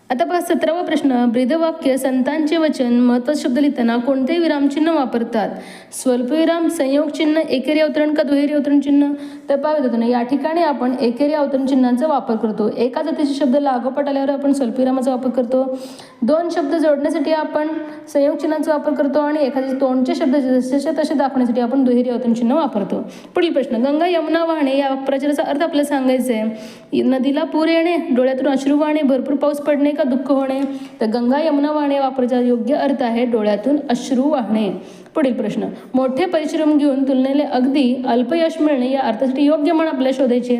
आता पहा 17वा प्रश्न, ब्रीदवाक्य संतांचे वचन महत्त्वाचे शब्द लिहिताना कोणते विरामचिन्ह वापरतात? स्वल्पविराम, संयोग चिन्ह, एकेरी अवतरण का दुहेरी अवतरण चिन्ह? तर पहा विद्यार्थ्यांनो, या ठिकाणी आपण एकेरी अवतरण चिन्हांचा वापर करतो. एका जातीचे शब्द लागोपाठ आल्यावर आपण स्वल्पविरामाचा वापर करतो. दोन शब्द जोडण्यासाठी आपण संयोग चिन्हांचा वापर करतो आणि एखाद्या तोंडचे शब्द जसे तसे दाखवण्यासाठी आपण दुहेरी अवतरण चिन्ह वापरतो. पुढील प्रश्न, गंगा यमुना वाहणे या वाक्प्रचाराचा अर्थ आपल्याला सांगायचा आहे. नदीला पूर येणे, डोळ्यातून अश्रू वाहणे, भरपूर पाऊस पडणे का दुःख होणे? तर गंगा यमुना वाहणे वापराचा योग्य अर्थ आहे डोळ्यातून अश्रू वाहणे. पुढील प्रश्न, मोठे परिश्रम घेऊन तुलनेने अगदी अल्प यश मिळणे या अर्थासाठी योग्य म्हण आपल्याला शोधायचे.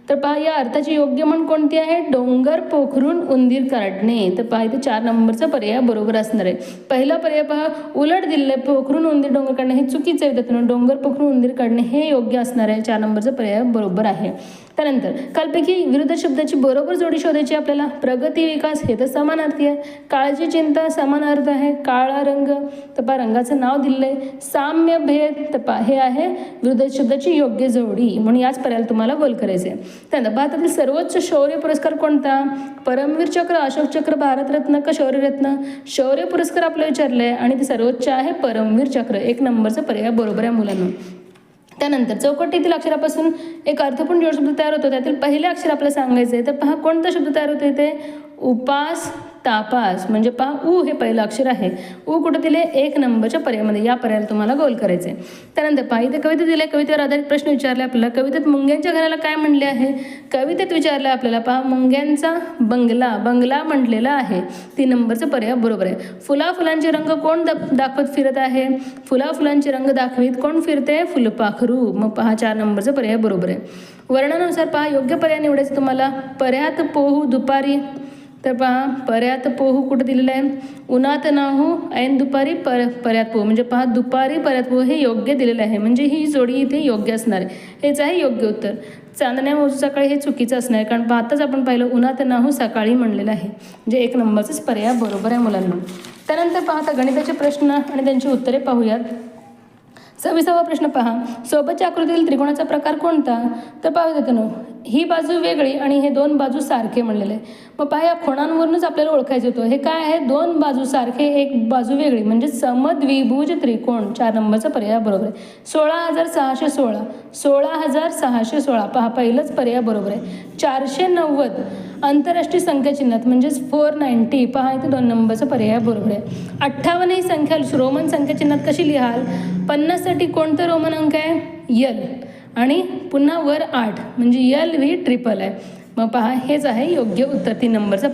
तर पहा या अर्थाची योग्य म्हण कोणती आहे? डोंगर पोखरून उंदीर काढणे. तर पहा इथे 4 नंबरचा पर्याय बरोबर असणार आहे. पहिला पर्याय पहा, उलट दिलेलं आहे, पोखरून उंदीर डोंगर काढणे हे चुकीचं आहे. त्यातून डोंगर पोखरून उंदीर काढणे हे योग्य असणार आहे. 4 नंबरचा पर्याय बरोबर आहे. त्यानंतर कालपैकी विरुद्ध शब्दाची बरोबर जोडी शोधायची आपल्याला. प्रगती विकास हे तर समानार्थी आहे. काळजी चिंता समान अर्थ आहे. काळा रंग, तर पहा रंगाचं नाव दिलेलं आहे. साम्य भेद, तर पहा हे आहे विरुद्ध शब्दाची योग्य जोडी, म्हणून याच पर्यायाला तुम्हाला गोल करायचे. त्यानंतर भारतातील सर्वोच्च शौर्य पुरस्कार कोणता? परमवीर चक्र, अशोक चक्र, भारतरत्न का शौर्यरत्न? शौर्य पुरस्कार आपल्याला विचारले आहे आणि ते सर्वोच्च आहे परमवीर चक्र. 1 नंबरचा पर्याय बरोबर आहे मुलांना. त्यानंतर चौकटीतील अक्षरापासून एक अर्थपूर्ण जोड शब्द तयार होतो. त्यातील पहिले अक्षर आपल्याला सांगायचं आहे. तर पहा कोणता शब्द तयार होतो इथे? उपास तापास, म्हणजे पहा उ हे पहिलं अक्षर आहे. उ कुठं दिले? 1 नंबरच्या पर्यायामध्ये. या पर्यायाला तुम्हाला गोल करायचे. त्यानंतर पहा इथे कविता दिले, कवितेवर आधारित प्रश्न विचारले आपल्याला. कवितेत मुंग्यांच्या घराला काय म्हणले आहे? कवितेत विचारलं आपल्याला. पहा मुंग्यांचा बंगला, बंगला म्हटलेला आहे. 3 नंबरचा पर्याय बरोबर आहे. फुलाफुलांचे रंग कोण दाखवत फिरत आहे? फुलाफुलांचे रंग दाखवीत कोण फिरते? फुलपाखरू. मग पहा 4 नंबरचा पर्याय बरोबर आहे. वर्णानुसार पहा योग्य पर्याय निवडायचं तुम्हाला. पर्यात पोहू दुपारी, तर पहा पर्यात पोहू कुठं दिलेलं आहे? उन्हात नाहू ऐन दुपारी पर्यात पोहू, म्हणजे पहा दुपारी पर्यात पोहू हे योग्य दिलेलं आहे. म्हणजे ही जोडी इथे योग्य असणार आहे. हेच आहे योग्य उत्तर. चांदण्या मोजू सकाळी हे चुकीचं असणार आहे, कारण आताच आपण पाहिलं उन्हात नाहू सकाळी म्हणलेलं आहे. म्हणजे 1 नंबरचाच पर्याय बरोबर आहे मुलांना. त्यानंतर पाहता गणिताचे प्रश्न आणि त्यांची उत्तरे पाहूयात. 26वा प्रश्न पहा, सोबतच्या आकृतीतील त्रिकोणाचा प्रकार कोणता? तर पाहू देतो, ही बाजू वेगळी आणि हे 2 बाजू सारखे म्हणलेले. मग पहा या कोणांवरूनच आपल्याला ओळखायचं होतं. हे काय आहे? 2 बाजू सारखे, एक बाजू वेगळी, म्हणजे समद्विभुज त्रिकोण. 4 नंबरचा पर्याय बरोबर आहे. 16,616, 16,616, पहा पहिलंच पर्याय बरोबर आहे. 490 आंतरराष्ट्रीय संख्या चिन्हात, म्हणजेच 490, पहा इथे 2 नंबरचा पर्याय बरोबर आहे. 58 ही संख्या रोमन संख्या चिन्हात कशी लिहाल? 50 साठी कोणतं रोमन अंक आहे? यल, आणि पुन्हा वर 8, म्हणजे यल ही ट्रिपल आहे. मग पहा हेच आहे योग्य उत्तर. 3 नंबरचा